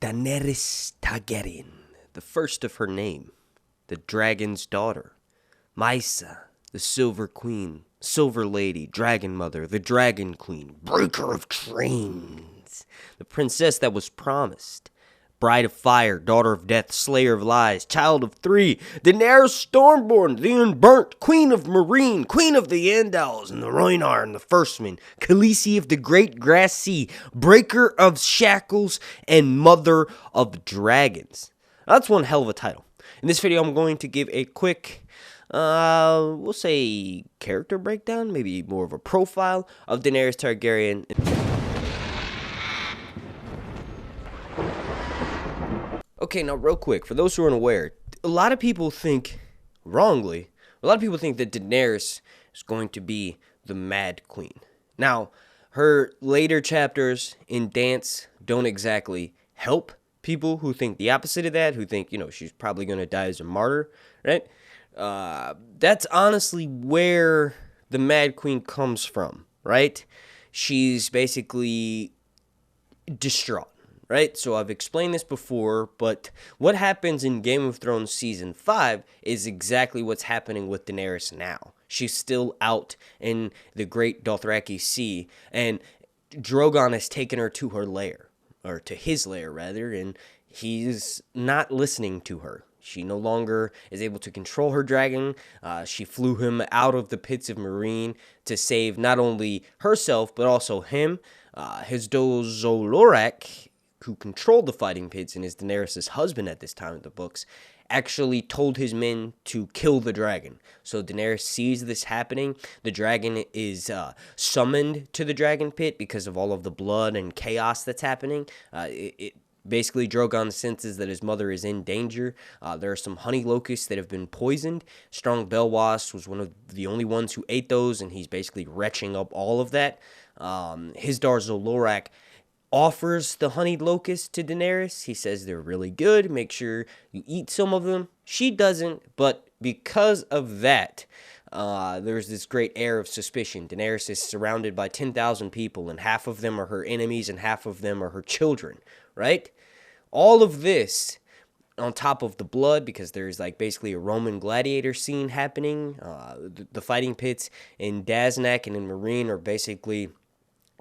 Daenerys Targaryen, the first of her name, the dragon's daughter. Maisa, the Silver Queen, Silver Lady, Dragon Mother, the Dragon Queen, Breaker of Trains, the princess that was promised. Bride of Fire, Daughter of Death, Slayer of Lies, Child of Three, Daenerys Stormborn, the Unburnt, Queen of Marine, Queen of the Andals, and the Rhaenyra and the Firstman, Khaleesi of the Great Grass Sea, Breaker of Shackles, and Mother of Dragons. That's one hell of a title. In this video, I'm going to give a quick, we'll say character breakdown, maybe more of a profile of Daenerys Targaryen. Okay, now real quick, for those who are unaware, a lot of people think, wrongly, that Daenerys is going to be the Mad Queen. Now, her later chapters in Dance don't exactly help people who think the opposite of that, who think, she's probably going to die as a martyr, right? That's honestly where the Mad Queen comes from, right? She's basically distraught. Right, so I've explained this before, but what happens in Game of Thrones Season 5 is exactly what's happening with Daenerys now. She's still out in the Great Dothraki Sea, and Drogon has taken her to her lair, or to his lair, rather, and he's not listening to her. She no longer is able to control her dragon. She flew him out of the pits of Meereen to save not only herself, but also him. Hizdahl Zolorak, who controlled the fighting pits and is Daenerys' husband at this time in the books, actually told his men to kill the dragon. So Daenerys sees this happening. The dragon is summoned to the dragon pit because of all of the blood and chaos that's happening. Basically, Drogon senses that his mother is in danger. There are some honey locusts that have been poisoned. Strong Bell Wasp was one of the only ones who ate those, and he's basically retching up all of that. Hizdahr Zolorak offers the honeyed locusts to Daenerys. He says they're really good. Make sure you eat some of them. She doesn't, but because of that, there's this great air of suspicion. Daenerys is surrounded by 10,000 people, and half of them are her enemies, and half of them are her children, right? All of this on top of the blood, because there's basically a Roman gladiator scene happening. The fighting pits in Daznak and in Meereen are basically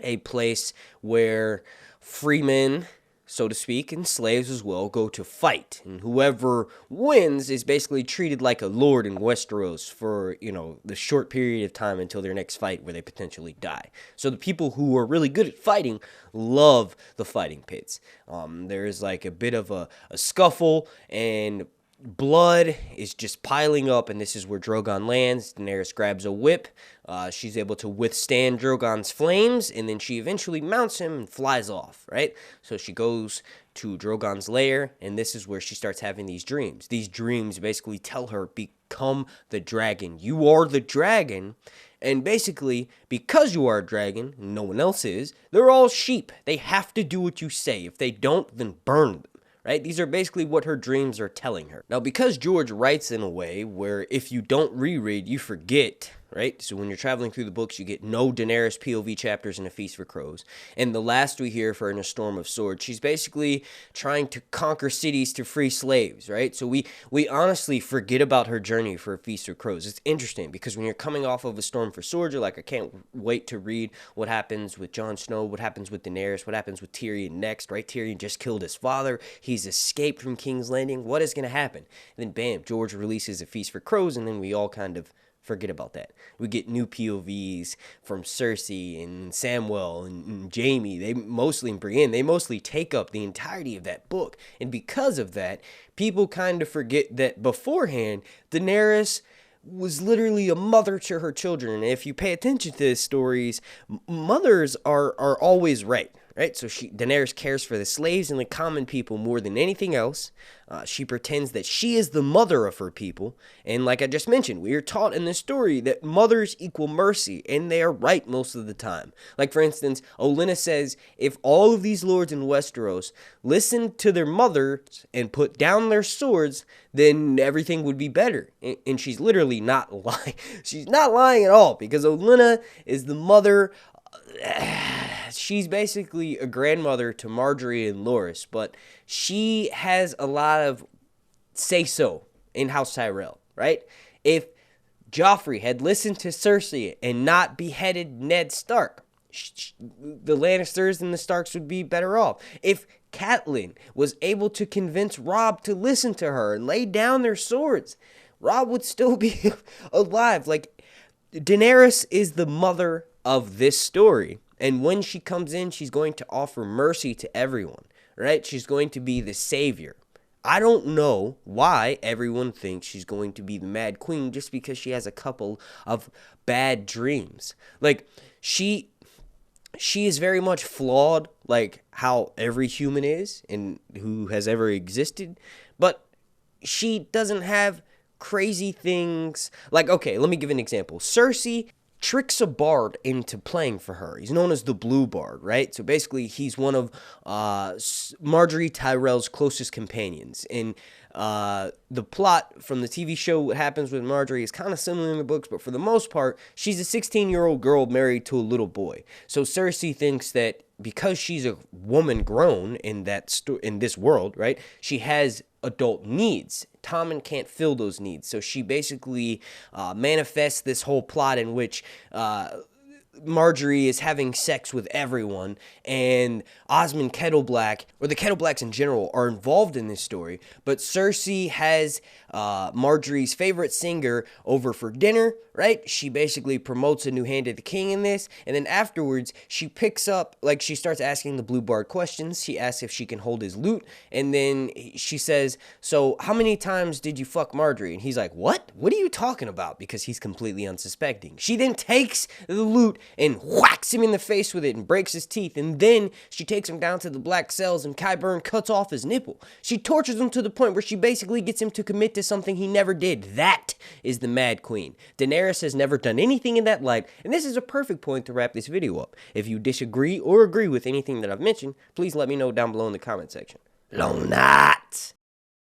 a place where freemen, so to speak, and slaves as well, go to fight. And whoever wins is basically treated like a lord in Westeros for, the short period of time until their next fight where they potentially die. So the people who are really good at fighting love the fighting pits. There is a bit of a scuffle, and blood is just piling up, and this is where Drogon lands. Daenerys grabs a whip. She's able to withstand Drogon's flames, and then she eventually mounts him and flies off, right? So she goes to Drogon's lair, and this is where she starts having these dreams. These dreams basically tell her, become the dragon. You are the dragon. And basically, because you are a dragon, and no one else is, they're all sheep. They have to do what you say. If they don't, then burn them. Right? These are basically what her dreams are telling her. Now, because George writes in a way where if you don't reread, you forget, right? So when you're traveling through the books, you get no Daenerys POV chapters in A Feast for Crows. And the last we hear of her in A Storm of Swords, she's basically trying to conquer cities to free slaves, right? So we honestly forget about her journey for A Feast for Crows. It's interesting because when you're coming off of A Storm for Swords, you're like, I can't wait to read what happens with Jon Snow, what happens with Daenerys, what happens with Tyrion next, right? Tyrion just killed his father. He's escaped from King's Landing. What is going to happen? And then bam, George releases A Feast for Crows, and then we all kind of forget about that. We get new POVs from Cersei and Samwell and Jaime. And Brienne, they mostly take up the entirety of that book. And because of that, people kind of forget that beforehand, Daenerys was literally a mother to her children. And if you pay attention to these stories, mothers are always right. Right, so Daenerys cares for the slaves and the common people more than anything else. She pretends that she is the mother of her people. And like I just mentioned, we are taught in this story that mothers equal mercy, and they are right most of the time. Like, for instance, Olenna says, if all of these lords in Westeros listened to their mothers and put down their swords, then everything would be better. And she's literally not lying. She's not lying at all, because Olenna is the mother. she's basically a grandmother to Marjorie and Loras, but she has a lot of say-so in House Tyrell, right? If Joffrey had listened to Cersei and not beheaded Ned Stark, the Lannisters and the Starks would be better off. If Catelyn was able to convince Robb to listen to her and lay down their swords, Robb would still be alive. Like, Daenerys is the mother of this story. And when she comes in, she's going to offer mercy to everyone, right? She's going to be the savior. I don't know why everyone thinks she's going to be the Mad Queen just because she has a couple of bad dreams. Like, she is very much flawed, like how every human is and who has ever existed. But she doesn't have crazy things. Like, okay, let me give an example. Cersei tricks a bard into playing for her. He's known as the Blue Bard, right? So basically, he's one of Marjorie Tyrell's closest companions. And the plot from the TV show, what happens with Marjorie, is kind of similar in the books, but for the most part, she's a 16-year-old girl married to a little boy. So Cersei thinks that because she's a woman grown in this world, right, she has adult needs. Tommen can't fill those needs. So she basically manifests this whole plot in which Marjorie is having sex with everyone, and Osmond Kettleblack, or the Kettleblacks in general, are involved in this story. But Cersei has Marjorie's favorite singer over for dinner, right? She basically promotes a new hand to the king in this, and then afterwards, she picks up, like, she starts asking the Blue Bard questions. She asks if she can hold his lute, and then she says, so how many times did you fuck Marjorie? And he's like, what? What are you talking about? Because he's completely unsuspecting. She then takes the lute and whacks him in the face with it and breaks his teeth, and then she takes him down to the black cells and Qyburn cuts off his nipple. She tortures him to the point where she basically gets him to commit to something he never did. That is the Mad Queen. Daenerys has never done anything in that light, and this is a perfect point to wrap this video up. If you disagree or agree with anything that I've mentioned, please let me know down below in the comment section. Long night!